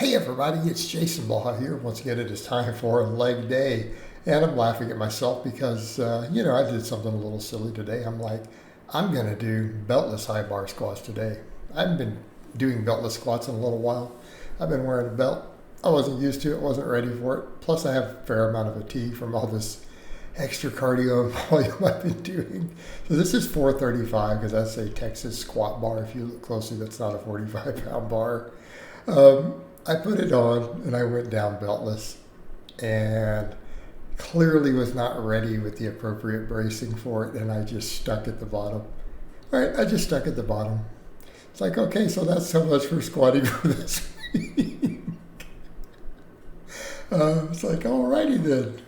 Hey everybody, it's Jason Blaha here. Once again, it is time for a leg day. And I'm laughing at myself because, I did something a little silly today. I'm like, I'm going to do beltless high bar squats today. I haven't been doing beltless squats in a little while. I've been wearing a belt. I wasn't used to it, wasn't ready for it. Plus, I have a fair amount of fatigue from all this extra cardio and volume I've been doing. So this is 435 because that's a Texas squat bar. If you look closely, that's not a 45-pound bar. I put it on and I went down beltless and clearly was not ready with the appropriate bracing for it, and I just stuck at the bottom. All right, I just stuck at the bottom. It's like, okay, so that's so much for squatting for this week. It's like, alrighty then.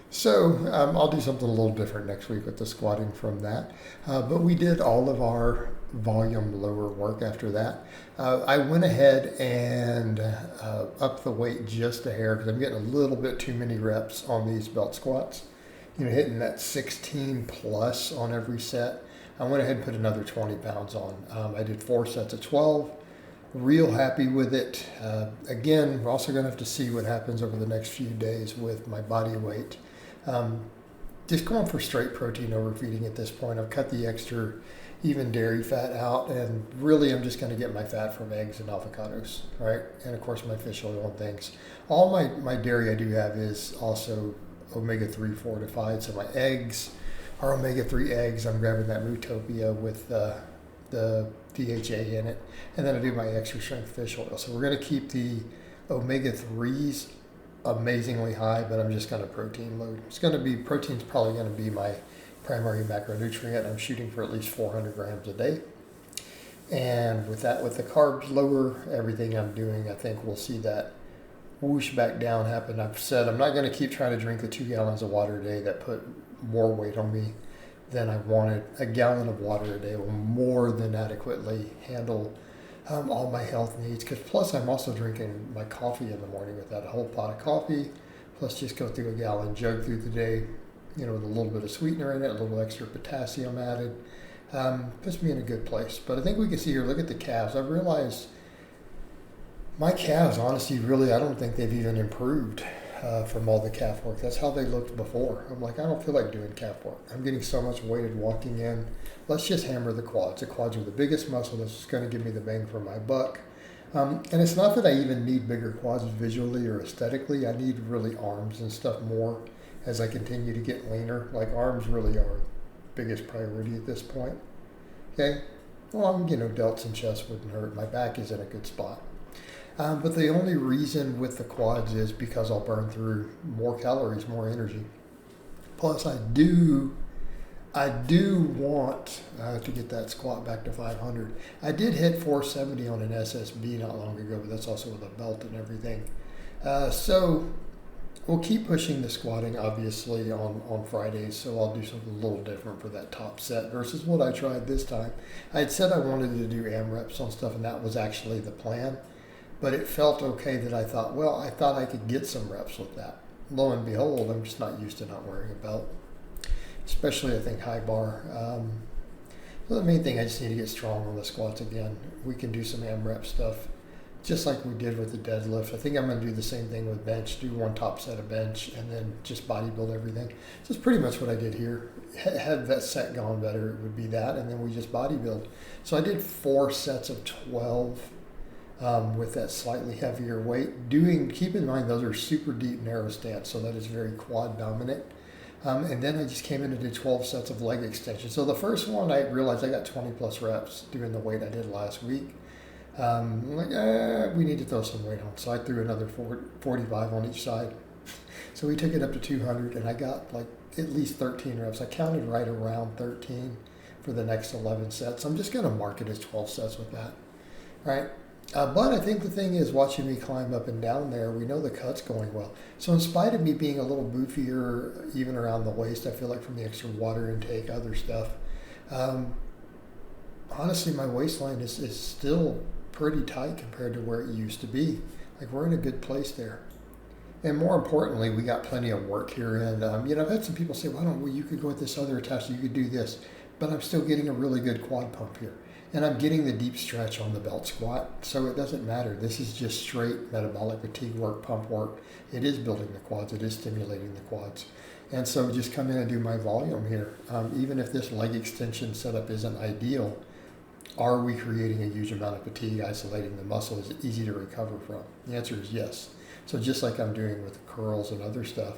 So I'll do something a little different next week with the squatting from that. But we did all of our volume lower work after that. I went ahead and upped the weight just a hair because I'm getting a little bit too many reps on these belt squats. Hitting that 16 plus on every set. I went ahead and put another 20 pounds on. I did 4 sets of 12. Real happy with it. Again, we're also going to have to see what happens over the next few days with my body weight. Just going for straight protein overfeeding at this point. I've cut the extra even dairy fat out, and really I'm just going to get my fat from eggs and avocados, right? And of course my fish oil and things. All my dairy I do have is also omega-3 fortified, so my eggs are omega-3 eggs. I'm grabbing that Mootopia with the DHA in it, and then I do my extra strength fish oil. So we're going to keep the omega-3s amazingly high, but I'm just going to protein load. Protein's probably going to be my primary macronutrient. I'm shooting for at least 400 grams a day. And with the carbs lower, everything I'm doing, I think we'll see that whoosh back down happen. I've said I'm not going to keep trying to drink the 2 gallons of water a day that put more weight on me than I wanted. A gallon of water a day will more than adequately handle all my health needs. Because plus I'm also drinking my coffee in the morning with that whole pot of coffee, plus just go through a gallon jug through the day, with a little bit of sweetener in it, a little extra potassium added. Puts me in a good place. But I think we can see here, look at the calves. I've realized my calves, honestly, really, I don't think they've even improved from all the calf work. That's how they looked before. I'm like, I don't feel like doing calf work. I'm getting so much weighted walking in. Let's just hammer the quads. The quads are the biggest muscle that's going to give me the bang for my buck. And it's not that I even need bigger quads visually or aesthetically. I need really arms and stuff more as I continue to get leaner. Like arms really are biggest priority at this point. Okay? Well, delts and chest wouldn't hurt. My back is in a good spot. But the only reason with the quads is because I'll burn through more calories, more energy. Plus, I do want to get that squat back to 500. I did hit 470 on an SSB not long ago, but that's also with a belt and everything. So we'll keep pushing the squatting, obviously, on Fridays, so I'll do something a little different for that top set versus what I tried this time. I had said I wanted to do AMREPs on stuff, and that was actually the plan. But it felt okay that I thought I could get some reps with that. Lo and behold, I'm just not used to not wearing a belt, especially I think high bar. So the main thing, I just need to get strong on the squats again. We can do some AMREP stuff, just like we did with the deadlift. I think I'm going to do the same thing with bench, do one top set of bench, and then just bodybuild everything. So it's pretty much what I did here. Had that set gone better, it would be that, and then we just bodybuild. So I did 4 sets of 12. With that slightly heavier weight. Keep in mind those are super deep narrow stance, so that is very quad dominant. And then I just came in and did 12 sets of leg extensions. So the first one, I realized I got 20 plus reps doing the weight I did last week. We need to throw some weight on. So I threw another 45 on each side. So we took it up to 200, and I got at least 13 reps. I counted right around 13 for the next 11 sets. I'm just going to mark it as 12 sets with that, right? But I think the thing is, watching me climb up and down there, we know the cut's going well. So in spite of me being a little boofier, even around the waist, I feel like from the extra water intake, other stuff, honestly, my waistline is still pretty tight compared to where it used to be. Like, we're in a good place there. And more importantly, we got plenty of work here. And, I've had some people say, you could go with this other test, you could do this. But I'm still getting a really good quad pump here. And I'm getting the deep stretch on the belt squat, so it doesn't matter. This is just straight metabolic fatigue work, pump work. It is building the quads, it is stimulating the quads. And so just come in and do my volume here. Even if this leg extension setup isn't ideal, are we creating a huge amount of fatigue, isolating the muscle? Is it easy to recover from? The answer is yes. So just like I'm doing with the curls and other stuff,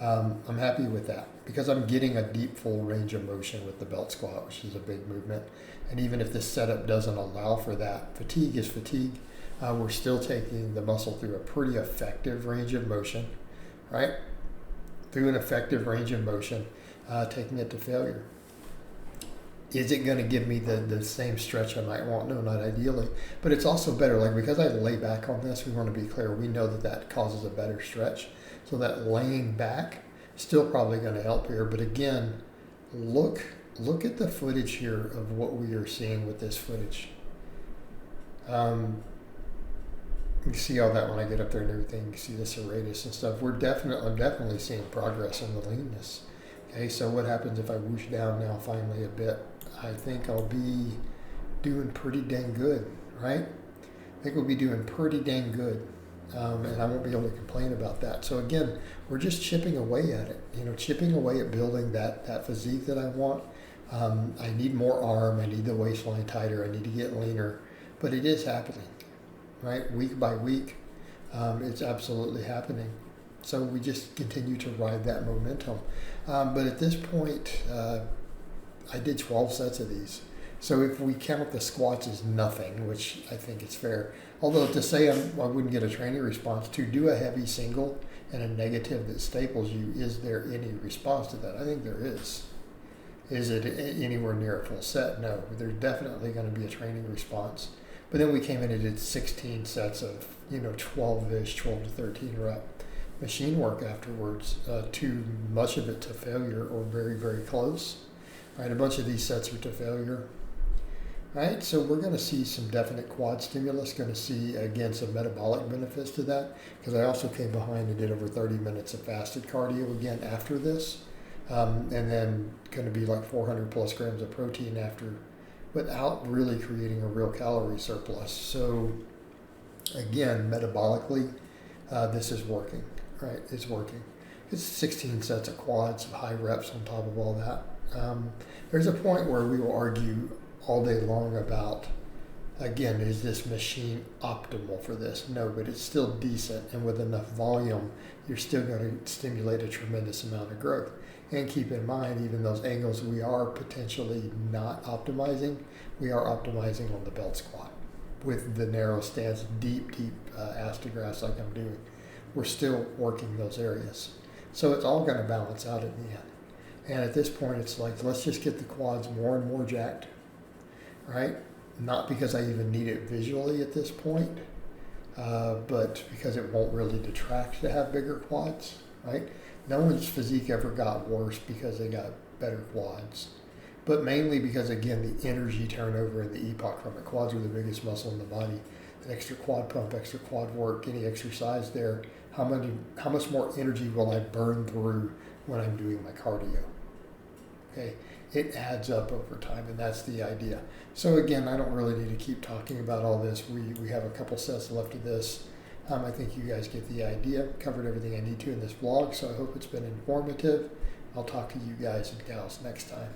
I'm happy with that because I'm getting a deep full range of motion with the belt squat, which is a big movement. And even if this setup doesn't allow for that, fatigue is fatigue. We're still taking the muscle through a pretty effective range of motion, right? Through an effective range of motion, taking it to failure. Is it going to give me the same stretch I might want? No, not ideally. But it's also better. Like, because I lay back on this, we want to be clear. We know that causes a better stretch. So that laying back still probably going to help here. But again, look at the footage here of what we are seeing with this footage. You can see all that when I get up there and everything. You can see the serratus and stuff. I'm definitely seeing progress in the leanness. Okay, so what happens if I whoosh down now finally a bit? I think I'll be doing pretty dang good, right? I think we'll be doing pretty dang good. And I won't be able to complain about that. So again, we're just chipping away at it, chipping away at building that physique that I want. I need more arm, I need the waistline tighter, I need to get leaner, but it is happening, right? Week by week, it's absolutely happening. So we just continue to ride that momentum. But at this point, I did 12 sets of these. So if we count the squats as nothing, which I think is fair, although to say I wouldn't get a training response, to do a heavy single and a negative that staples you, is there any response to that? I think there is. Is it anywhere near a full set? No, there's definitely going to be a training response. But then we came in and did 16 sets of, 12-ish, 12 to 13 rep machine work afterwards, to much of it to failure or very, very close. Right, a bunch of these sets are to failure. Right, so we're going to see some definite quad stimulus, going to see, again, some metabolic benefits to that, because I also came behind and did over 30 minutes of fasted cardio again after this, and then going to be like 400 plus grams of protein after, without really creating a real calorie surplus. So again, metabolically, this is working, right? It's working. It's 16 sets of quads, high reps on top of all that. There's a point where we will argue all day long about, again, is this machine optimal for this? No, but it's still decent, and with enough volume, you're still going to stimulate a tremendous amount of growth. And keep in mind, even those angles we are potentially not optimizing, we are optimizing on the belt squat with the narrow stance, deep ass to grass like I'm doing. We're still working those areas. So it's all going to balance out in the end. And at this point, it's like, let's just get the quads more and more jacked, right? Not because I even need it visually at this point, but because it won't really detract to have bigger quads, right? No one's physique ever got worse because they got better quads, but mainly because, again, the energy turnover and the epoch from it. Quads are the biggest muscle in the body. An extra quad pump, extra quad work, any exercise there, how much more energy will I burn through when I'm doing my cardio? Okay, it adds up over time, and that's the idea. So again, I don't really need to keep talking about all this. We have a couple sets left of this. I think you guys get the idea. Covered everything I need to in this vlog, so I hope it's been informative. I'll talk to you guys and gals next time.